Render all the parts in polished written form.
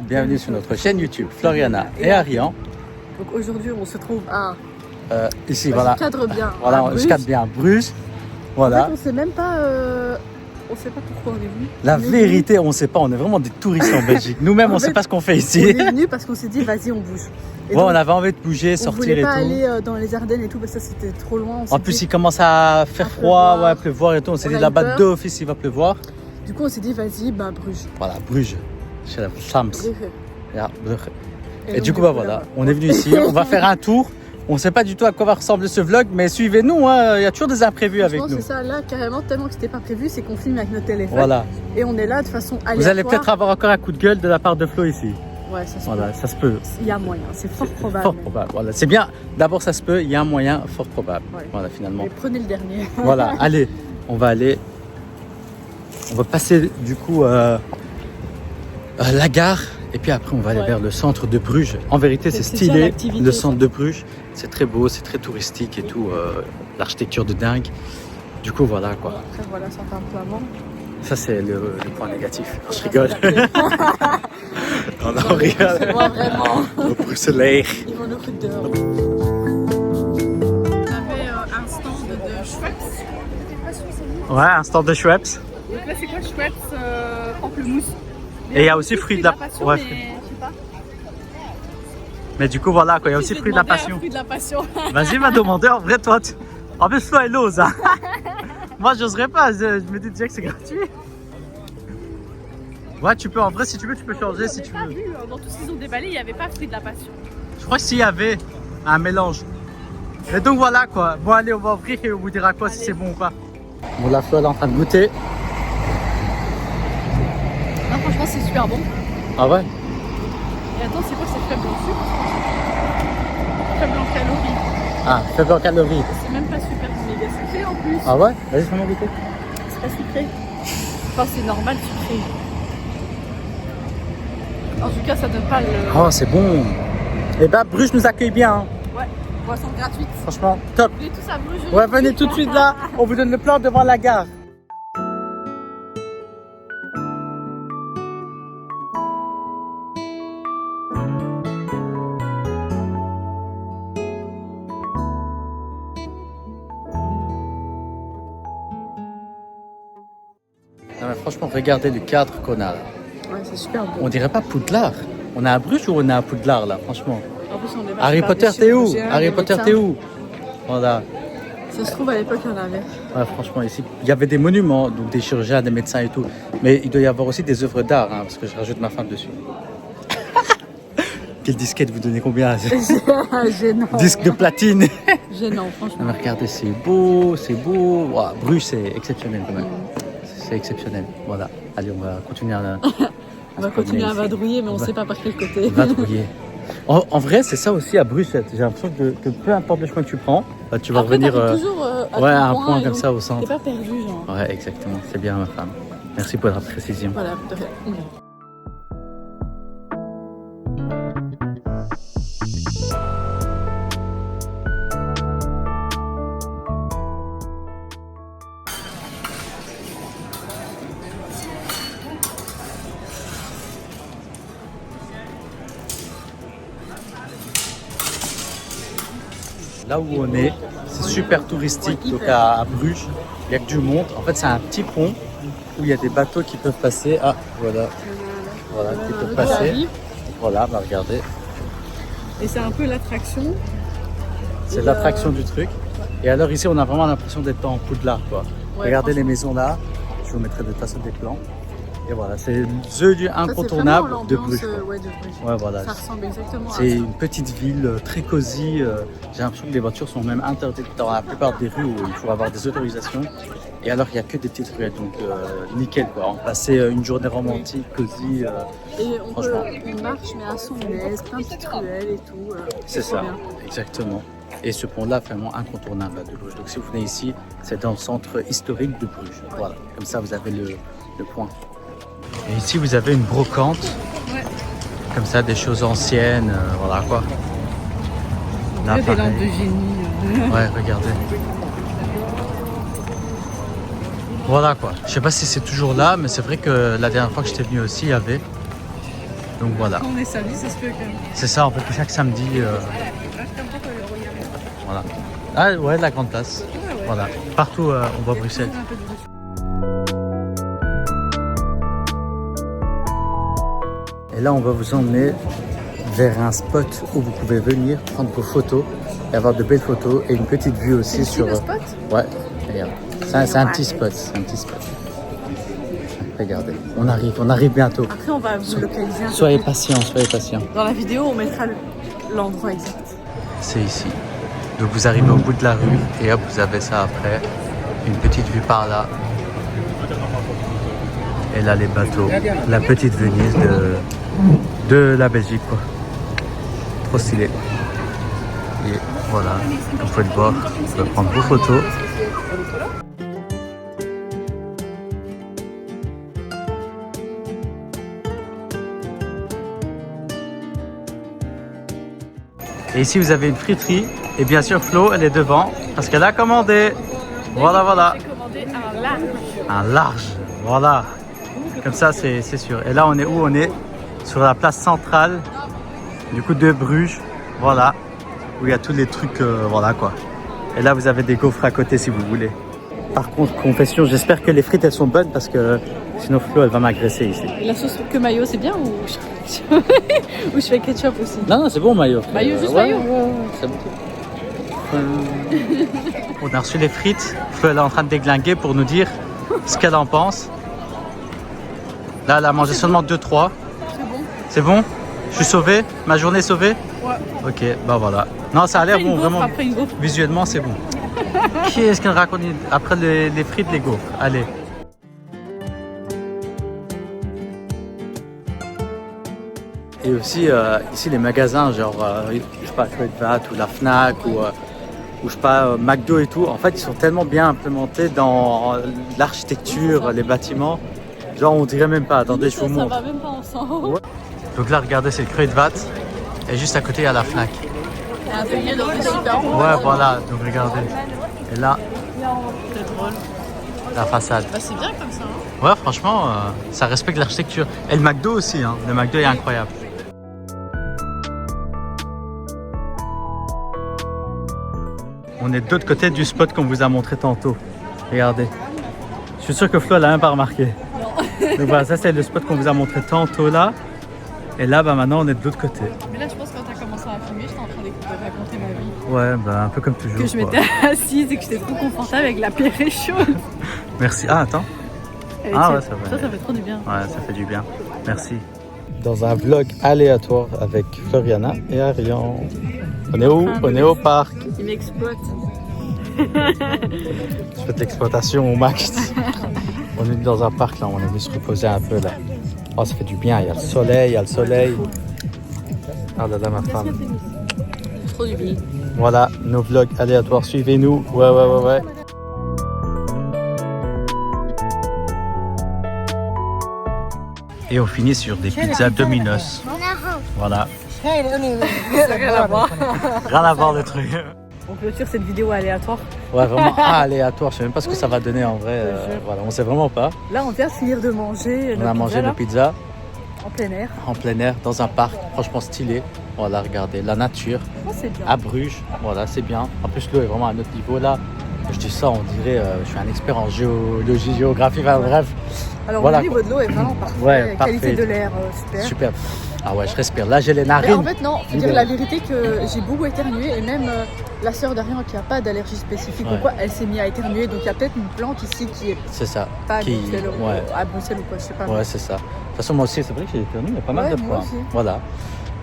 bienvenue sur notre chaîne YouTube Floriana et Arian. Donc aujourd'hui on se trouve à... Ici voilà, je cadre bien, voilà je cadre bien Bruges. Voilà. En fait, on sait même pas, on sait pas pourquoi on est venu. La vérité, on sait pas, on est vraiment des touristes en Belgique. Nous-mêmes on sait pas ce qu'on fait ici. On est venu parce qu'on s'est dit vas-y on bouge. Et donc, on avait envie de bouger, sortir et tout. On voulait pas aller dans les Ardennes et tout parce que ça c'était trop loin. En plus il commence à faire froid, ouais, pleuvoir et tout. On s'est dit là-bas d'office il va pleuvoir. Du coup on s'est dit vas-y, bah Bruges. Voilà, Bruges. C'est la Shams. Ja, et du coup bah voilà, on est venu ici, on va faire un tour. On ne sait pas du tout à quoi va ressembler ce vlog, mais suivez-nous, hein. Il y a toujours des imprévus avec nous. C'est ça, là carrément, tellement que c'était pas prévu, c'est qu'on filme avec notre téléphone. Voilà. Et on est là de façon aléatoire. Vous allez peut-être avoir encore un coup de gueule de la part de Flo ici. Ouais, ça se voilà, peut. Ça se peut. Il y a moyen, c'est fort probable. Fort probable, voilà. C'est bien, d'abord ça se peut, il y a un moyen fort probable. Ouais. Voilà, finalement. Et prenez le dernier. Voilà, allez, on va passer du coup la gare. Et puis après, on va aller vers le centre de Bruges. En vérité, c'est stylé, le centre de Bruges. C'est très beau, c'est très touristique et tout. L'architecture de dingue. Du coup, voilà quoi. Après, voilà, ça fait un peu avant. Ça, c'est le point négatif. Je rigole. On rigole. C'est moi vraiment. Au Bruxelles. Ils vont nous foutre dehors. On avait un stand de Schweppes. Ouais, un stand de Schweppes. Donc là, c'est quoi Schweppes pamplemousse. Et il y a aussi fruits de la passion. Ouais, mais je sais pas. Mais du coup, voilà, quoi. Il y a aussi fruits de la passion. Vas-y, va demander. En vrai, toi, en plus, toi, elle ose. Hein. Moi, j'oserais pas. Je me dis déjà que c'est gratuit. Ouais, tu peux. En vrai, si tu veux, tu peux changer si tu veux. Vu, dans tout ce qu'ils ont déballé, il n'y avait pas fruits de la passion. Je crois que s'il y avait un mélange. Et donc, voilà, quoi. Bon, allez, on va ouvrir et on vous dira quoi si c'est bon ou pas. Bon, la Flo, elle est en train de goûter. Non, franchement, c'est super bon. Ah ouais? Et attends, c'est quoi? C'est faible en sucre? Faible en calories. Ah, faible en calories. C'est même pas super méga sucré en plus. Ah ouais? Vas-y, fais-moi goûter. C'est pas sucré. Enfin, c'est normal sucré. En tout cas, ça donne pas le... Oh, c'est bon. Et bah, Bruges nous accueille bien. Hein. Ouais, boisson gratuite. Franchement, top. Venez tous à Bruges. Ouais, venez tout de suite là. On vous donne le plan devant la gare. Non mais franchement, regardez le cadre qu'on a là. Ouais, c'est super beau. On dirait pas Poudlard. On est à Bruges ou on est à Poudlard là, franchement? En plus, on est Harry Potter, t'es où? Harry Potter, t'es où? Voilà. Ça se trouve, à l'époque, il y en avait. Ouais, franchement, ici, il y avait des monuments, donc des chirurgiens, des médecins et tout. Mais il doit y avoir aussi des œuvres d'art, hein, parce que je rajoute ma femme dessus. Quelle disquette vous donnez combien? Gênant. Disque de platine. Gênant, franchement. Non, mais regardez, c'est beau, c'est beau. Wow, Bruges, c'est exceptionnel quand même. C'est exceptionnel. Voilà. Allez, on va continuer à... On va continuer à vadrouiller, mais on ne sait pas par quel côté. Vadrouiller. En vrai, c'est ça aussi à Bruges. J'ai l'impression que peu importe le chemin que tu prends, bah, tu vas revenir toujours, à un point comme ça au centre. T'es pas perdu, genre. Ouais, exactement. C'est bien, ma femme. Merci pour la précision. Voilà, de rien. Là où on est, c'est super touristique, donc à Bruges, il n'y a que du monde. En fait, c'est un petit pont où il y a des bateaux qui peuvent passer. Ah, voilà, qui peuvent passer. Voilà, bah regardez. Et c'est un peu l'attraction. C'est l'attraction du truc. Et alors ici, on a vraiment l'impression d'être en Poudlard, quoi. Ouais, regardez les maisons là. Je vous mettrai de toute façon des plans. Et voilà, c'est le lieu incontournable de Bruges. Ouais, voilà. Ça ressemble exactement à ça. C'est une petite ville très cosy. J'ai l'impression que les voitures sont même interdites dans la plupart des rues où il faut avoir des autorisations. Et alors, il n'y a que des petites ruelles, donc nickel quoi. On passait une journée romantique, cosy. Et on marche, mais à son aise, plein de petites ruelles et tout. C'est ça, bien. Exactement. Et ce pont-là, vraiment incontournable de Bruges. Donc, si vous venez ici, c'est dans le centre historique de Bruges. Ouais. Voilà, comme ça, vous avez le point. Et ici, vous avez une brocante. Ouais. Comme ça, des choses anciennes, voilà quoi. Là, des lampes de génie. Ouais, regardez. Voilà quoi. Je sais pas si c'est toujours là, mais c'est vrai que la dernière fois que j'étais venu aussi, il y avait. Donc voilà. Quand on est samedi, ça se fait quand même. C'est ça, en fait, chaque samedi. Voilà. Ah ouais, la grande place. Ouais. Voilà. Partout, on voit Bruxelles. Un peu de bruit. Et là, on va vous emmener vers un spot où vous pouvez venir prendre vos photos et avoir de belles photos et une petite vue aussi C'est sur. ici, le spot? Ouais, regarde. C'est un petit spot. C'est un petit spot. Regardez, on arrive bientôt. Après, on va vous localiser un peu Soyez plus. patients, soyez patients. Dans la vidéo, on mettra l'endroit exact. C'est ici. Donc vous arrivez au bout de la rue et hop, vous avez ça après. Une petite vue par là. Et là, les bateaux. La petite Venise de la Belgique, quoi. Trop stylé. Et voilà, vous pouvez le voir, vous pouvez prendre vos photos. Et ici, vous avez une friterie. Et bien sûr, Flo, elle est devant parce qu'elle a commandé. Voilà, voilà. J'ai commandé un large. Un large. Voilà. Comme ça, c'est sûr. Et là, on est où? On est sur la place centrale du coup de Bruges. Voilà. Où il y a tous les trucs. Voilà quoi. Et là, vous avez des gaufres à côté si vous voulez. Par contre, confession, j'espère que les frites, elles sont bonnes parce que sinon, Flo, elle va m'agresser ici. Et la sauce que mayo, c'est bien ou ou je fais ketchup aussi? Non, non, c'est bon, maillot. Maillot, juste ouais, maillot. ouais, c'est bon. On a reçu les frites. Flo, elle est en train de déglinguer pour nous dire ce qu'elle en pense. Là, elle a mangé seulement 2-3. C'est bon. C'est bon? Je suis sauvé? Ma journée est sauvée? Ouais. Ok, bah voilà. Non, ça a l'air Après une bon, gaufre, vraiment. Après une gaufre. Visuellement, c'est bon. Qui est-ce qu'elle raconte après les frites, les gaufres? Allez. Et aussi, ici, les magasins, genre, je sais pas, Kruidvat ou la Fnac ou je sais pas, McDo et tout, en fait, ils sont tellement bien implémentés dans l'architecture, les bâtiments. Genre, on dirait même pas. Attendez, je vous Ça montre. va même pas ensemble. Ouais. Donc là, regardez, c'est le Kruidvat. Et juste à côté, il y a la Fnac. Il y a un atelier dans des super beaux. Ouais, voilà, donc regardez. Et là, C'est drôle. la façade. Bah, c'est bien comme ça. Hein. Ouais, franchement, ça respecte l'architecture. Et le McDo aussi, hein. Le McDo est incroyable. On est de l'autre côté du spot qu'on vous a montré tantôt. Regardez. Je suis sûr que Flo, elle a même pas remarqué. Donc voilà, ça c'est le spot qu'on vous a montré tantôt là. Et là, bah maintenant, on est de l'autre côté. Mais là, je pense que quand t'as commencé à filmer, j'étais en train de raconter ma vie. Ouais, bah un peu comme toujours. Que je quoi. m'étais assise et que j'étais trop confortable avec la pierre et chaude. Merci. Ah, attends. Elle Ah était- ouais, ça va. Ça fait trop du bien. Ouais, ça fait du bien. Merci. Dans un vlog aléatoire avec Floriana et Ariane. On est où? On est au parc. Il m'exploite. Je fais de l'exploitation au max. On est dans un parc là, on est venu se reposer un peu là. Oh, ça fait du bien, il y a le soleil, il y a le soleil. Ah là là, ma femme. Trop du bien. Voilà, nos vlogs aléatoires, suivez-nous. Ouais. Et on finit sur des pizzas Domino's. Voilà, Rien à voir. rien à voir le truc. On clôture cette vidéo aléatoire. Ouais, vraiment aléatoire, je sais même pas ce que ça va donner en vrai. Je te jure. Voilà, on sait vraiment pas. Là, on vient de finir de manger. On a mangé nos pizzas en plein air. en plein air, dans un parc, franchement stylé. Voilà, regardez, la nature. Oh, c'est bien. À Bruges, voilà, c'est bien. En plus, l'eau est vraiment à notre niveau là. Je dis ça, on dirait, je suis un expert en géologie, géographie, enfin bref, Alors, voilà, le niveau de l'eau est vraiment parfait. Ouais, Qualité parfait. de l'air, super. super. Ah ouais, je respire. Là, j'ai les Mais narines. en fait, non, faut dire la vérité que j'ai beaucoup éternué et même la sœur d'Ariane qui n'a pas d'allergie spécifique Ouais. ou quoi, elle s'est mise à éternuer. Donc il y a peut-être une plante ici qui est C'est ça. pas à Qui- Bruxelles, ouais. à Bruxelles ou quoi, je sais pas. Ouais, c'est ça. De toute façon, moi aussi, c'est vrai que j'ai éternué, il y a pas mal Ouais, de moi fois. aussi. Voilà.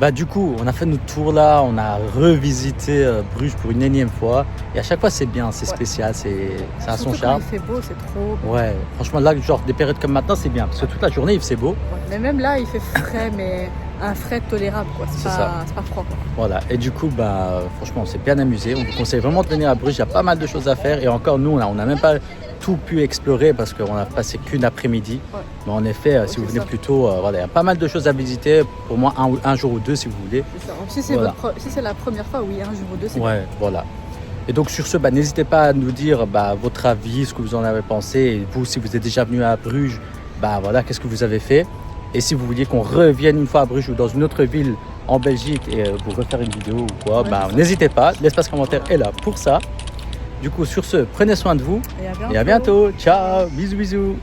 Bah, du coup, on a fait notre tour là, on a revisité Bruges pour une énième fois. Et à chaque fois, c'est bien, c'est Ouais. spécial, ça a son Surtout quand charme. il fait beau, c'est trop beau. Ouais, franchement, là, genre des périodes comme maintenant, c'est bien. Parce que toute la journée, il fait beau. Ouais. Mais même là, il fait frais, mais un frais tolérable, quoi. C'est C'est ça. pas froid, quoi. Voilà, et du coup, bah, franchement, on s'est bien amusé. On vous conseille vraiment de venir à Bruges, il y a pas mal de choses à faire. Et encore, nous, on n'a même pas tout pu explorer parce qu'on a passé qu'une après-midi. Ouais. Mais en effet, si c'est vous venez ça. plus tôt, voilà, il y a pas mal de choses à visiter. Pour moi, un jour ou deux, si vous voulez. C'est ça. Donc, si c'est Voilà. si c'est la première fois, oui, un jour ou deux, c'est Ouais, voilà. Et donc, sur ce, bah, n'hésitez pas à nous dire votre avis, ce que vous en avez pensé. Et vous, si vous êtes déjà venu à Bruges, bah, voilà, qu'est-ce que vous avez fait. Et si vous vouliez qu'on revienne une fois à Bruges ou dans une autre ville en Belgique et vous refaire une vidéo ou quoi, n'hésitez pas. L'espace commentaire est là pour ça. Du coup, sur ce, prenez soin de vous Et à bientôt. et à bientôt. Ciao, bisous bisous.